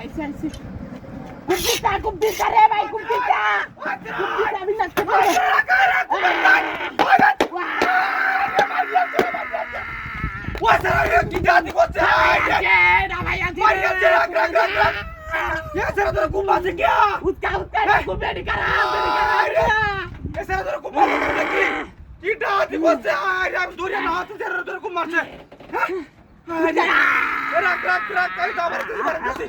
আইসে আইসে কুম্পিটা রে ভাই কুম্পিটা আমি নাচতে পারি ওয়াসারে কি দাদি করছে না ভাই আছে ये सर तो कुम्बा से क्या उसका कुम्पे निकाला ये सर तो कुम्बा से लगी की दादी করছে আরে আমি ধরে না হাতে সর তো কুম্বা মারছে রাখ কই তো আমার কিছু করে দিছি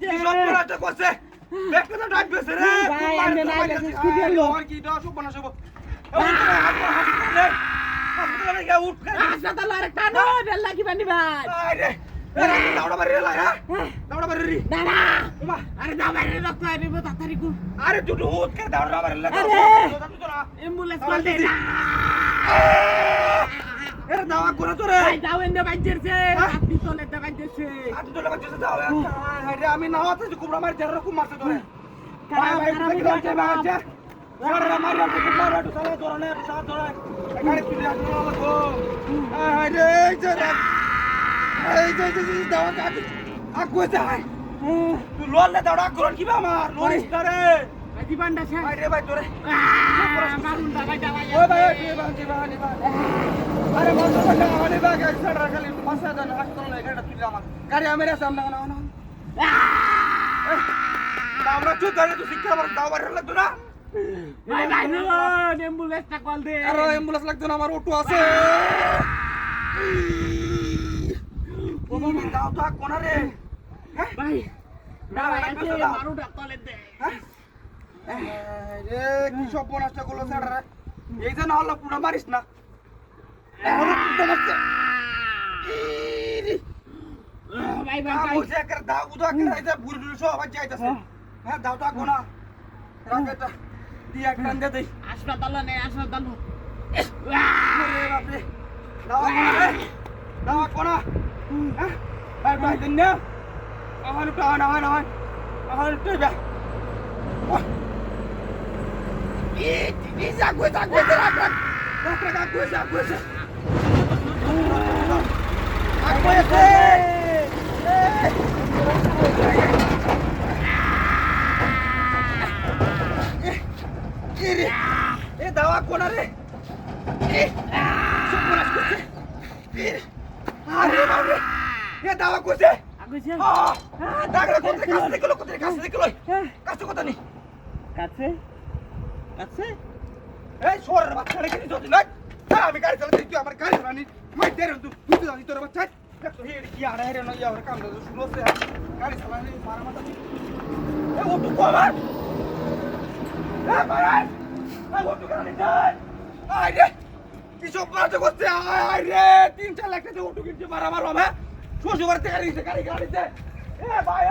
কি সব পড়াতে করছে দেখতে তো ডাক বেছে রে আর কি দাও সব বানাসব হাসপাতালে গিয়ে উঠ হাসপাতাল আর টানো বেলা কি বানি ভাই আরে দাওড়া মারি রে লা দাওড়া মারি রে না না আরে দাও মারি রক্ত আইবে তাড়াতাড়ি কো আরে তুই হুট করে দাওড়া মারি লা অ্যাম্বুলেন্স কল দে না এর দাওয়া করে তো রে ভাই দাও এনে বাইজেরছে আপনি চলে দে বাইজেরছে আজ তো লাগা যেতে দাও আরে আমি না হতে কুমড়া মারি যারা রকম মারতে ধরে ভাই আমি বলতে বাজে ওরে মারি আর কুমড়া রাটু সালা ধরে সাথ ধরে গাড়ি তুই আসলো আমাকে আরে এই যে দাওয়া কাটি আকু যায় তুই লোন লে দাওড়া করন কি বা আমার লোন ইস্তারে জীবনটা শেষ আরে ভাই তোরে মারুন ভাই দাও ও ভাই জীবন আরে বন্ধু বন্ধু আমাদের ব্যাগ একসাথে রাখলি পাঁচটা জন হাসপাতাল এখানে তুই আমার গাড়ি আমার সামনে না না আমরা চুপ করে তুই শিক্ষা আমার দাও বার লাগতো না ভাই ভাই অ্যাম্বুলেন্সটা কল দে আরে অ্যাম্বুলেন্স লাগতো না আমার অটো আছে ও মামা দাও তো কোনা রে ভাই দাও আছে মারুটা কল দে রে কি সব নষ্ট করলো স্যার এই যে না হলো পুরো মারিস না এখন পুরো মারছে ভাই ভাই আমি যে কর দাও উদা করে এই যে বুড়ি বুড়ি সব আজ যাইতাছে হ্যাঁ দাও তো কোনা রাখটা দিয়া টান দে দেই হাসপাতাল ওরে বাপ রে দাও কোনা হ্যাঁ ভাই ভাই দিন না আহান প্রাণ আহান তুই বে Zaguê, e dawa kona re supuras kuse are babre e dawa kuse আগুছে dagra kote kasse deklo kasse kota ni কাছে কাছে এই সোরের বাচ্চা রেখে দিছ তুই না আমি গাড়ি চালাতে তুই আমার গাড়ি রানি মাই দে রে তুই তুই তোর বাচ্চা দেখ তো হেড কি আড়া হেরে নই আর কাম দাও শুনো সে গাড়ি চালানি মারা মাথা এ ও তুই কমার এ মারাই এ ও তুই গাড়ি যাই আই রে কি সব বাজে করতে আই রে 3-4 লাখ টাকা অটো কিনতে মারা মারলাম হ্যাঁ শ্বশুর বাড়িতে গাড়ি গাড়িতে এ ভাই